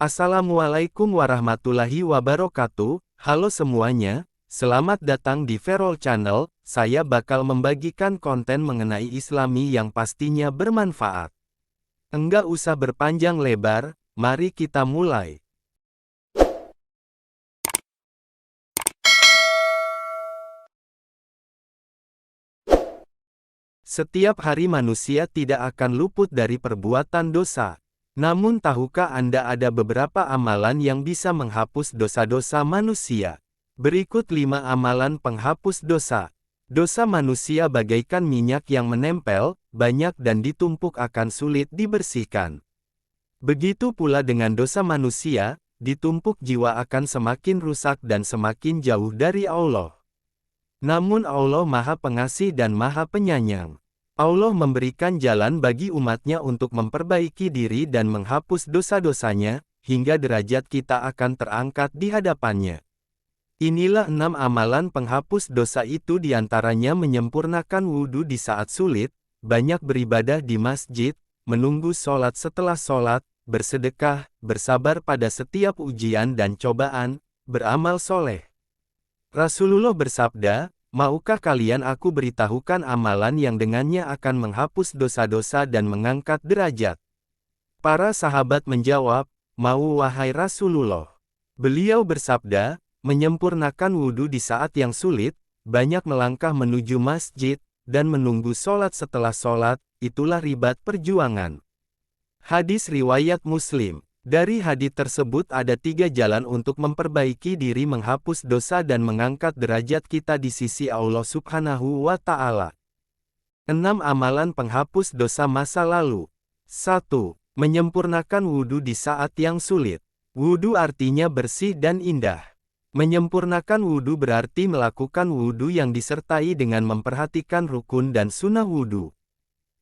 Assalamualaikum warahmatullahi wabarakatuh. Halo semuanya, selamat datang di Ferrol Channel. Saya bakal membagikan konten mengenai Islami yang pastinya bermanfaat. Enggak usah berpanjang lebar, mari kita mulai. Setiap hari manusia tidak akan luput dari perbuatan dosa. Namun tahukah Anda ada beberapa amalan yang bisa menghapus dosa-dosa manusia? Berikut 5 amalan penghapus dosa. Dosa manusia bagaikan minyak yang menempel, banyak dan ditumpuk akan sulit dibersihkan. Begitu pula dengan dosa manusia, ditumpuk jiwa akan semakin rusak dan semakin jauh dari Allah. Namun Allah Maha Pengasih dan Maha Penyayang. Allah memberikan jalan bagi umatnya untuk memperbaiki diri dan menghapus dosa-dosanya, hingga derajat kita akan terangkat di hadapannya. Inilah 6 amalan penghapus dosa itu, diantaranya menyempurnakan wudhu di saat sulit, banyak beribadah di masjid, menunggu sholat setelah sholat, bersedekah, bersabar pada setiap ujian dan cobaan, beramal soleh. Rasulullah bersabda, "Maukah kalian aku beritahukan amalan yang dengannya akan menghapus dosa-dosa dan mengangkat derajat?" Para sahabat menjawab, "Mau wahai Rasulullah." Beliau bersabda, menyempurnakan wudhu di saat yang sulit, banyak melangkah menuju masjid, dan menunggu sholat setelah sholat, itulah ribat perjuangan. Hadis riwayat Muslim. Dari hadits tersebut ada 3 jalan untuk memperbaiki diri, menghapus dosa dan mengangkat derajat kita di sisi Allah Subhanahu wa Ta'ala. 6 amalan penghapus dosa masa lalu. 1. Menyempurnakan wudhu di saat yang sulit. Wudhu artinya bersih dan indah. Menyempurnakan wudhu berarti melakukan wudhu yang disertai dengan memperhatikan rukun dan sunnah wudhu.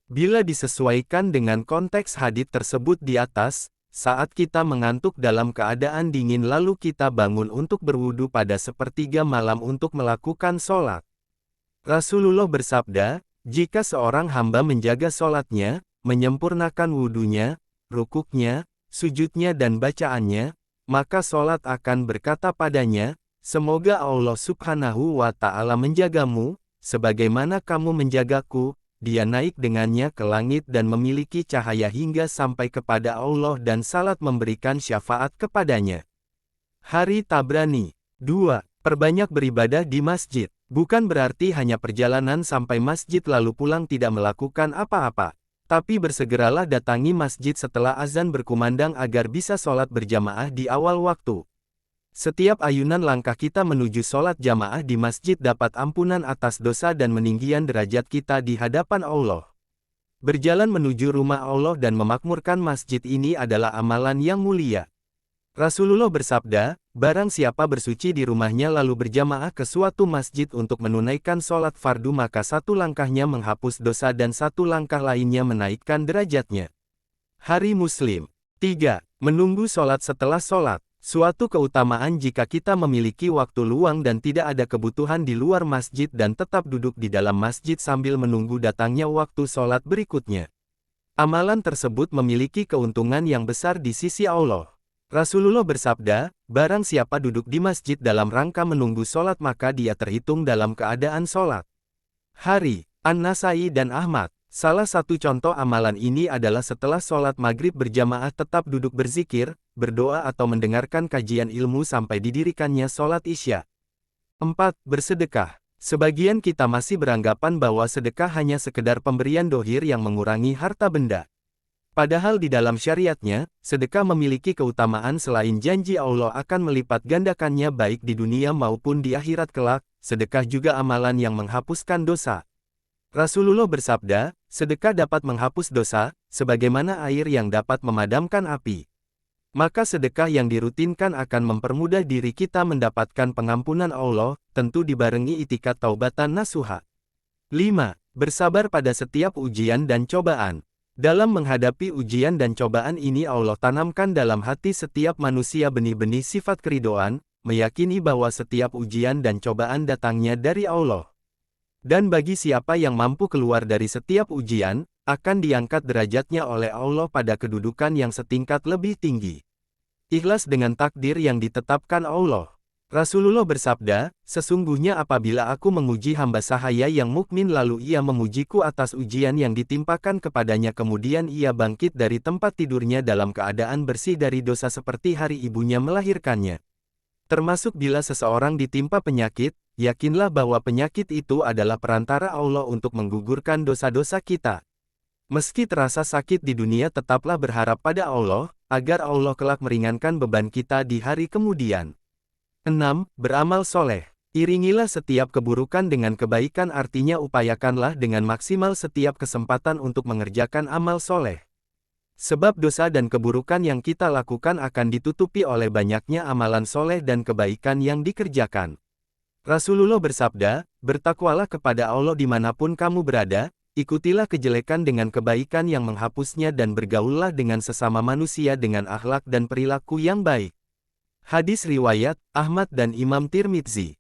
Bila disesuaikan dengan konteks hadits tersebut di atas, saat kita mengantuk dalam keadaan dingin lalu kita bangun untuk berwudu pada sepertiga malam untuk melakukan sholat. Rasulullah bersabda, jika seorang hamba menjaga sholatnya, menyempurnakan wudunya, rukuknya, sujudnya dan bacaannya, maka sholat akan berkata padanya, "Semoga Allah Subhanahu wa Ta'ala menjagamu, sebagaimana kamu menjagaku." Dia naik dengannya ke langit dan memiliki cahaya hingga sampai kepada Allah dan salat memberikan syafaat kepadanya. Hari Tabrani. 2. Perbanyak beribadah di masjid. Bukan berarti hanya perjalanan sampai masjid lalu pulang tidak melakukan apa-apa. Tapi bersegeralah datangi masjid setelah azan berkumandang agar bisa sholat berjamaah di awal waktu. Setiap ayunan langkah kita menuju sholat jamaah di masjid dapat ampunan atas dosa dan meninggian derajat kita di hadapan Allah. Berjalan menuju rumah Allah dan memakmurkan masjid ini adalah amalan yang mulia. Rasulullah bersabda, barang siapa bersuci di rumahnya lalu berjamaah ke suatu masjid untuk menunaikan sholat fardu maka 1 langkahnya menghapus dosa dan 1 langkah lainnya menaikkan derajatnya. Hari Muslim. 3. Menunggu sholat setelah sholat. Suatu keutamaan jika kita memiliki waktu luang dan tidak ada kebutuhan di luar masjid dan tetap duduk di dalam masjid sambil menunggu datangnya waktu sholat berikutnya. Amalan tersebut memiliki keuntungan yang besar di sisi Allah. Rasulullah bersabda, barang siapa duduk di masjid dalam rangka menunggu sholat maka dia terhitung dalam keadaan sholat. Hari, An-Nasai dan Ahmad. Salah satu contoh amalan ini adalah setelah sholat maghrib berjamaah tetap duduk berzikir, berdoa atau mendengarkan kajian ilmu sampai didirikannya sholat isya. 4. Bersedekah. Sebagian kita masih beranggapan bahwa sedekah hanya sekedar pemberian dohir yang mengurangi harta benda. Padahal di dalam syariatnya, sedekah memiliki keutamaan selain janji Allah akan melipat gandakannya baik di dunia maupun di akhirat kelak, sedekah juga amalan yang menghapuskan dosa. Rasulullah bersabda, sedekah dapat menghapus dosa, sebagaimana air yang dapat memadamkan api. Maka sedekah yang dirutinkan akan mempermudah diri kita mendapatkan pengampunan Allah, tentu dibarengi itikat taubatan nasuha. 5. Bersabar pada setiap ujian dan cobaan. Dalam menghadapi ujian dan cobaan ini Allah tanamkan dalam hati setiap manusia benih-benih sifat keridoan, meyakini bahwa setiap ujian dan cobaan datangnya dari Allah. Dan bagi siapa yang mampu keluar dari setiap ujian, akan diangkat derajatnya oleh Allah pada kedudukan yang setingkat lebih tinggi. Ikhlas dengan takdir yang ditetapkan Allah. Rasulullah bersabda, sesungguhnya apabila aku menguji hamba sahaya yang mukmin lalu ia memujiku atas ujian yang ditimpakan kepadanya kemudian ia bangkit dari tempat tidurnya dalam keadaan bersih dari dosa seperti hari ibunya melahirkannya. Termasuk bila seseorang ditimpa penyakit, yakinlah bahwa penyakit itu adalah perantara Allah untuk menggugurkan dosa-dosa kita. Meski terasa sakit di dunia tetaplah berharap pada Allah, agar Allah kelak meringankan beban kita di hari kemudian. 6. Beramal soleh. Iringilah setiap keburukan dengan kebaikan artinya upayakanlah dengan maksimal setiap kesempatan untuk mengerjakan amal soleh. Sebab dosa dan keburukan yang kita lakukan akan ditutupi oleh banyaknya amalan soleh dan kebaikan yang dikerjakan. Rasulullah bersabda, bertakwalah kepada Allah dimanapun kamu berada, ikutilah kejelekan dengan kebaikan yang menghapusnya dan bergaullah dengan sesama manusia dengan akhlak dan perilaku yang baik. Hadis riwayat Ahmad dan Imam Tirmidzi.